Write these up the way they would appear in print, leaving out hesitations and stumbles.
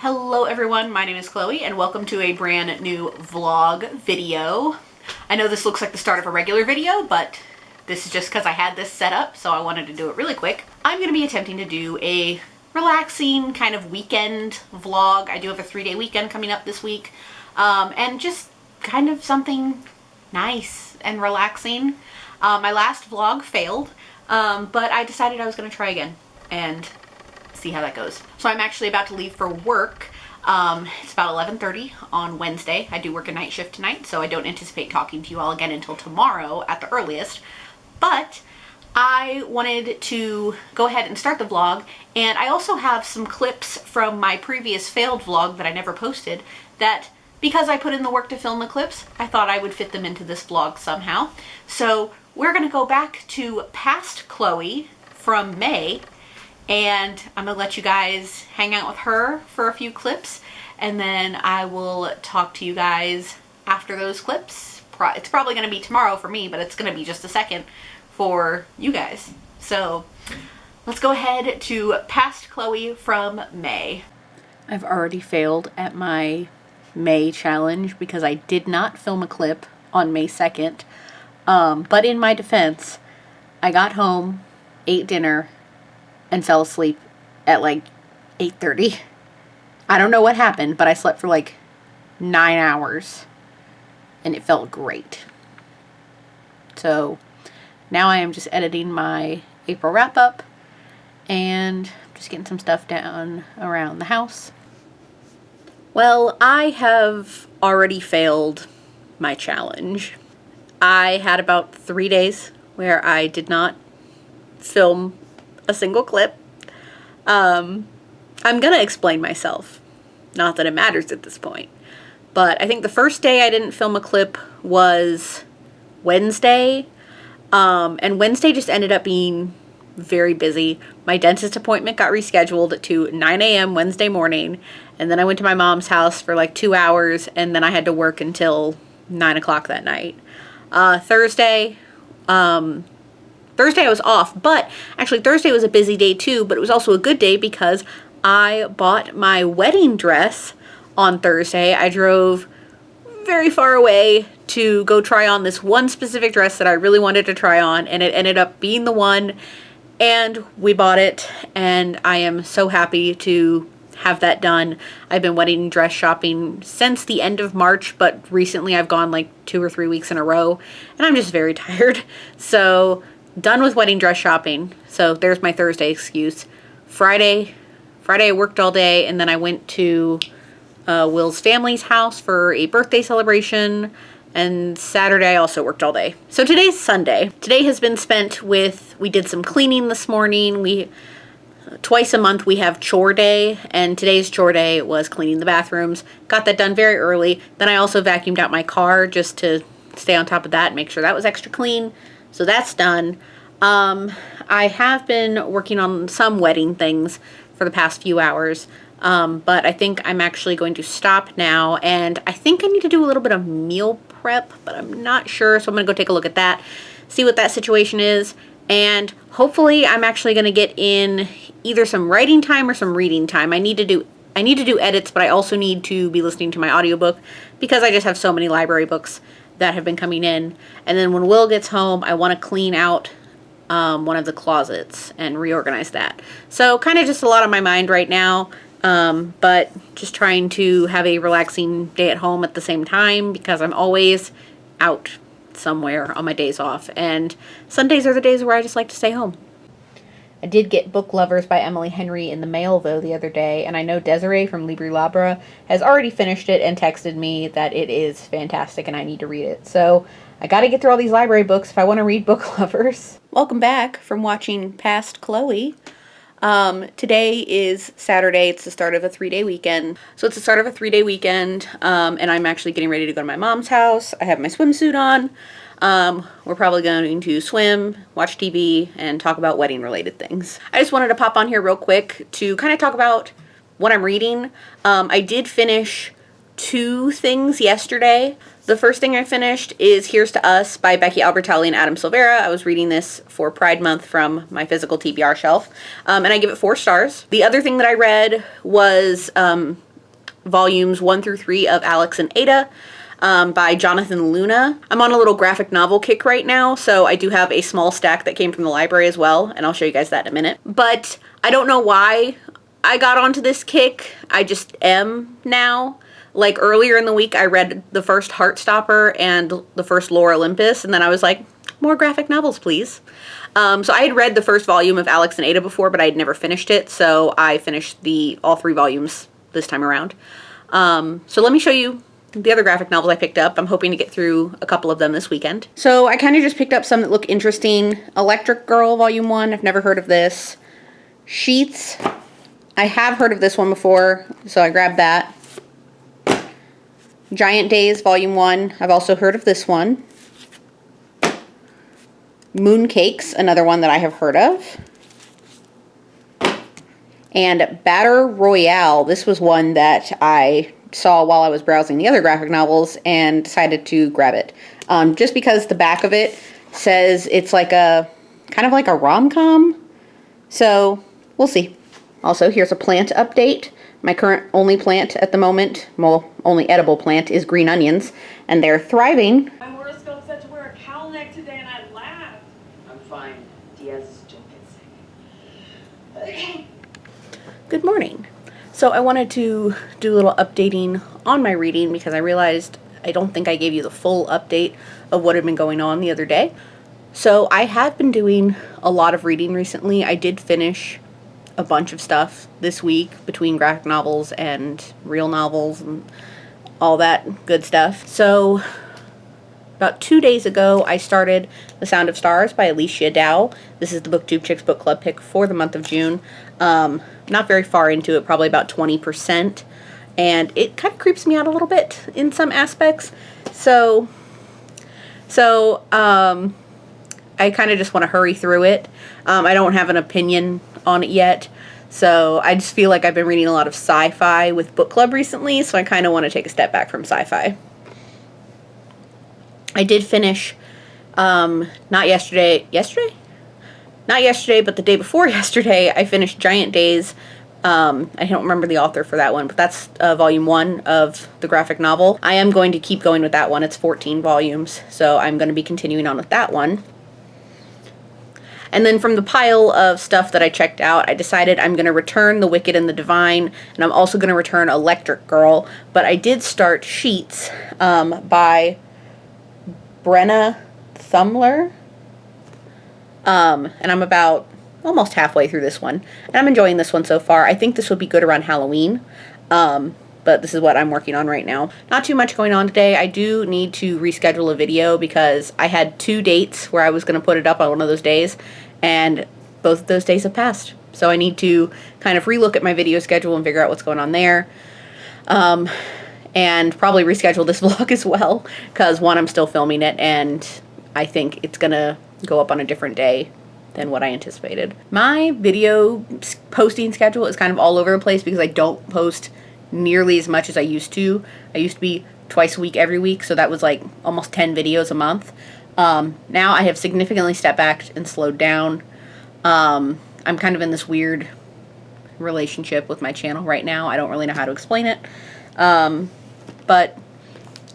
Hello everyone, my name is Chloe and welcome to a brand new vlog video. I know this looks like the start of a regular video, but this is just because I had this set up, so I wanted to do it really quick. I'm going to be attempting to do a relaxing kind of weekend vlog. I do have a 3-day weekend coming up this week, and just kind of something nice and relaxing. My last vlog failed, but I decided I was going to try again and see how that goes. So I'm actually about to leave for work. It's about 11:30 on Wednesday. I do work a night shift tonight, so I don't anticipate talking to you all again until tomorrow at the earliest. But I wanted to go ahead and start the vlog, and I also have some clips from my previous failed vlog that I never posted that, because I put in the work to film the clips, I thought I would fit them into this vlog somehow. So we're gonna go back to past Chloe from May, and I'm gonna let you guys hang out with her for a few clips, and then I will talk to you guys after those clips. It's probably gonna be tomorrow for me, but it's gonna be just a second for you guys. So let's go ahead to past Chloe from May. I've already failed at my May challenge because I did not film a clip on May 2nd. But in my defense, I got home, ate dinner, and fell asleep at like 8:30. I don't know what happened, but I slept for like 9 hours and it felt great. So now I am just editing my April wrap up and just getting some stuff down around the house. Well, I have already failed my challenge. I had about 3 days where I did not film a single clip. I'm gonna explain myself. Not that it matters at this point. But I think the first day I didn't film a clip was Wednesday. And Wednesday just ended up being very busy. My dentist appointment got rescheduled to 9 a.m. Wednesday morning. And then I went to my mom's house for like 2 hours. And then I had to work until 9 o'clock that night. Thursday I was off, but actually Thursday was a busy day too, but it was also a good day because I bought my wedding dress on Thursday. I drove very far away to go try on this one specific dress that I really wanted to try on, and it ended up being the one, and we bought it, and I am so happy to have that done. I've been wedding dress shopping since the end of March, but recently I've gone like 2 or 3 weeks in a row, and I'm just very tired. So done with wedding dress shopping. So there's my Thursday excuse. Friday I worked all day, and then I went to Will's family's house for a birthday celebration, and Saturday I also worked all day. So today's Sunday. Today has been spent with, we did some cleaning this morning. Twice a month we have chore day, and today's chore day was cleaning the bathrooms. Got that done very early. Then I also vacuumed out my car just to stay on top of that and make sure that was extra clean. So that's done. I have been working on some wedding things for the past few hours, but I think I'm actually going to stop now, and I think I need to do a little bit of meal prep, but I'm not sure, so I'm going to go take a look at that, see what that situation is, and hopefully I'm actually going to get in either some writing time or some reading time. I need to do edits, but I also need to be listening to my audiobook because I just have so many library books that have been coming in. And then when Will gets home, I want to clean out one of the closets and reorganize that. So kind of just a lot on my mind right now, but just trying to have a relaxing day at home at the same time because I'm always out somewhere on my days off, and Sundays are the days where I just like to stay home. I did get Book Lovers by Emily Henry in the mail, though, the other day, and I know Desiree from Libri Labra has already finished it and texted me that it is fantastic and I need to read it. So I gotta get through all these library books if I want to read Book Lovers. Welcome back from watching Past Chloe. Today is Saturday. It's the start of a 3-day weekend. So it's the start of a 3-day weekend, and I'm actually getting ready to go to my mom's house. I have my swimsuit on. We're probably going to swim, watch TV, and talk about wedding-related things. I just wanted to pop on here real quick to kind of talk about what I'm reading. I did finish 2 things yesterday. The first thing I finished is Here's to Us by Becky Albertalli and Adam Silvera. I was reading this for Pride Month from my physical TBR shelf, and I give it 4 stars. The other thing that I read was volumes 1 through 3 of Alex and Ada by Jonathan Luna. I'm on a little graphic novel kick right now, so I do have a small stack that came from the library as well, and I'll show you guys that in a minute. But I don't know why I got onto this kick. I just am now. Like earlier in the week, I read the first Heartstopper and the first Lore Olympus, and then I was like, more graphic novels, please. So I had read the first volume of Alex and Ada before, but I had never finished it, so I finished all 3 volumes this time around. So let me show you the other graphic novels I picked up. I'm hoping to get through a couple of them this weekend. So I kind of just picked up some that look interesting. Electric Girl, Volume 1, I've never heard of this. Sheets, I have heard of this one before, so I grabbed that. Giant Days, Volume 1, I've also heard of this one. Mooncakes, another one that I have heard of. And Batter Royale, this was one that I saw while I was browsing the other graphic novels and decided to grab it. Just because the back of it says it's like a, kind of like a rom-com. So, we'll see. Also, here's a plant update. My current only plant at the moment, well, only edible plant, is green onions, and they're thriving. My horoscope said to wear a cowl neck today, and I laughed. I'm fine. Diaz, don't get sick. Good morning. So I wanted to do a little updating on my reading because I realized I don't think I gave you the full update of what had been going on the other day. So I have been doing a lot of reading recently. I did finish a bunch of stuff this week between graphic novels and real novels and all that good stuff. So about 2 days ago, I started The Sound of Stars by Alicia. This is the BookTube Chicks Book Club pick for the month of June. Not very far into it, probably about 20%. And it kind of creeps me out a little bit in some aspects. So I kind of just want to hurry through it. I don't have an opinion on it yet. So I just feel like I've been reading a lot of sci-fi with book club recently, so I kind of want to take a step back from sci-fi. I did finish, not yesterday, but the day before yesterday, I finished Giant Days. I don't remember the author for that one, but that's volume 1 of the graphic novel. I am going to keep going with that one. It's 14 volumes, so I'm going to be continuing on with that one. And then from the pile of stuff that I checked out, I decided I'm going to return The Wicked and the Divine, and I'm also going to return Electric Girl. But I did start Sheets by Brunette Bibliophile. And I'm about almost halfway through this one. And I'm enjoying this one so far. I think this would be good around Halloween. But this is what I'm working on right now. Not too much going on today. I do need to reschedule a video because I had 2 dates where I was going to put it up on one of those days, and both of those days have passed. So I need to kind of relook at my video schedule and figure out what's going on there. And probably reschedule this vlog as well, because one, I'm still filming it, and I think it's going to go up on a different day than what I anticipated. My video posting schedule is kind of all over the place because I don't post nearly as much as I used to. I used to be twice a week, every week, so that was like almost 10 videos a month. Now I have significantly stepped back and slowed down. I'm kind of in this weird relationship with my channel right now. I don't really know how to explain it. But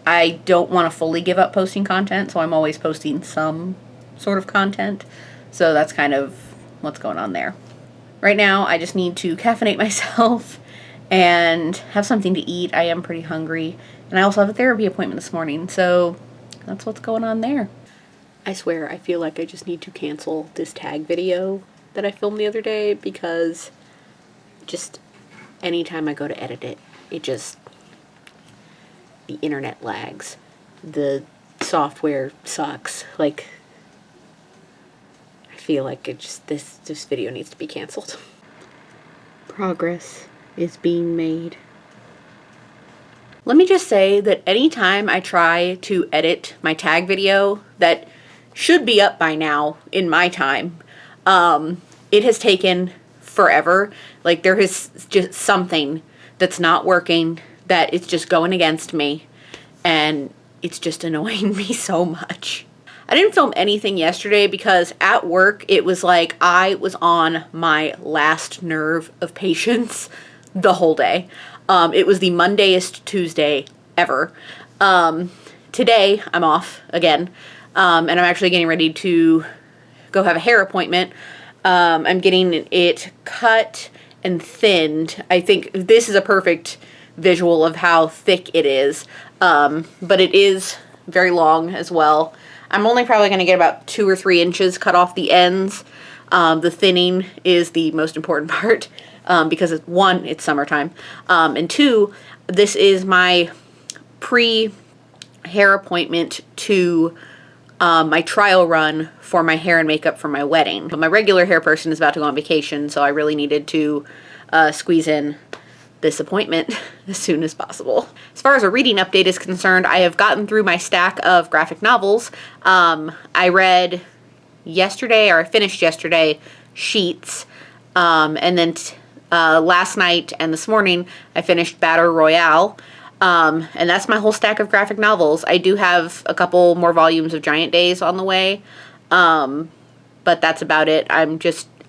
I don't want to fully give up posting content, so I'm always posting some sort of content. So that's kind of what's going on there. Right now, I just need to caffeinate myself and have something to eat. I am pretty hungry. And I also have a therapy appointment this morning, so that's what's going on there. I swear, I feel like I just need to cancel this tag video that I filmed the other day because just anytime I go to edit it, the internet lags. The software sucks. Like, I feel like this video needs to be canceled. Progress is being made. Let me just say that anytime I try to edit my tag video that should be up by now in my time, it has taken forever. Like, there is just something that's not working, that it's just going against me, and it's just annoying me so much. I didn't film anything yesterday because at work it was like I was on my last nerve of patience the whole day. It was the Mondayest Tuesday ever. Today I'm off again, and I'm actually getting ready to go have a hair appointment. I'm getting it cut and thinned. I think this is a perfect visual of how thick it is, but it is very long as well. I'm only probably going to get about 2 or 3 inches cut off the ends. The thinning is the most important part, because one, it's summertime, and two, this is my pre-hair appointment to my trial run for my hair and makeup for my wedding. But my regular hair person is about to go on vacation, so I really needed to squeeze in this appointment as soon as possible. As far as a reading update is concerned, I have gotten through my stack of graphic novels. I read yesterday, or I finished yesterday, Sheets, and then last night and this morning I finished Battle Royale. And that's my whole stack of graphic novels. I do have a couple more volumes of Giant Days on the way, but that's about it. I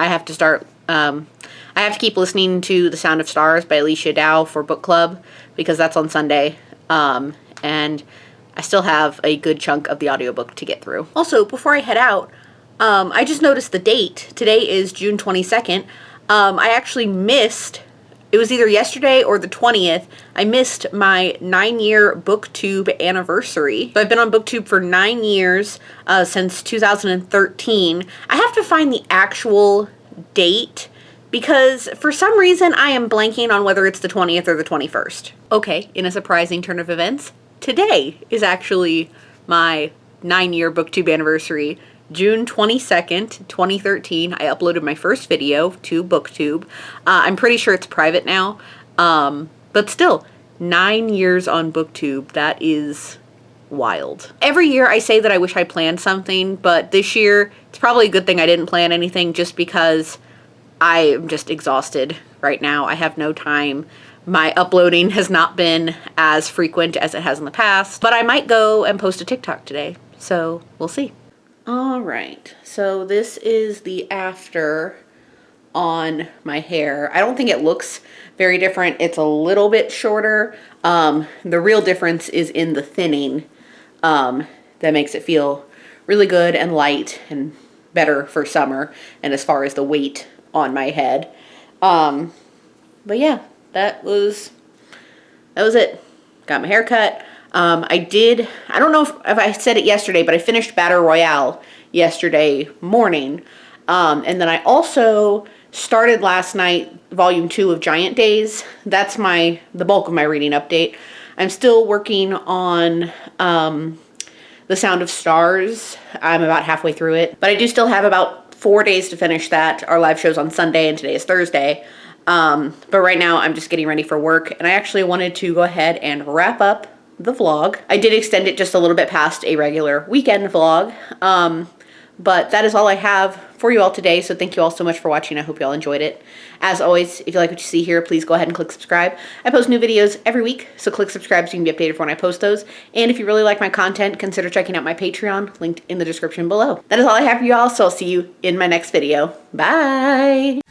have to start, I have to keep listening to The Sound of Stars by Alicia for book club, because that's on Sunday, and I still have a good chunk of the audiobook to get through. Also, before I head out, I just noticed the date. Today is June 22nd. I actually missed, it was either yesterday or the 20th, I missed my 9-year booktube anniversary. So I've been on booktube for 9 years, since 2013. I have to find the actual date, because for some reason I am blanking on whether it's the 20th or the 21st. Okay, in a surprising turn of events, today is actually my 9-year booktube anniversary. June 22nd, 2013, I uploaded my first video to booktube. I'm pretty sure it's private now, but still, 9 years on booktube, that is wild. Every year I say that I wish I planned something, but this year it's probably a good thing I didn't plan anything, just because I'm just exhausted right now. I have no time. My uploading has not been as frequent as it has in the past, but I might go and post a TikTok today, so we'll see. All right, so this is the after on my hair. I don't think it looks very different. It's a little bit shorter. The real difference is in the thinning. That makes it feel really good and light and better for summer, and as far as the weight on my head. But yeah, that was it. Got my hair cut. I don't know if I said it yesterday, but I finished Battle Royale yesterday morning. And then I also started last night volume 2 of Giant Days. That's the bulk of my reading update. I'm still working on The Sound of Stars. I'm about halfway through it, but I do still have about 4 days to finish that. Our live show's on Sunday and today is Thursday. But right now I'm just getting ready for work, and I actually wanted to go ahead and wrap up the vlog. I did extend it just a little bit past a regular weekend vlog, but that is all I have for you all today, so thank you all so much for watching. I hope you all enjoyed it. As always, if you like what you see here, please go ahead and click subscribe. I post new videos every week, so click subscribe so you can be updated for when I post those. And if you really like my content, consider checking out my Patreon, linked in the description below. That is all I have for you all, so I'll see you in my next video. Bye!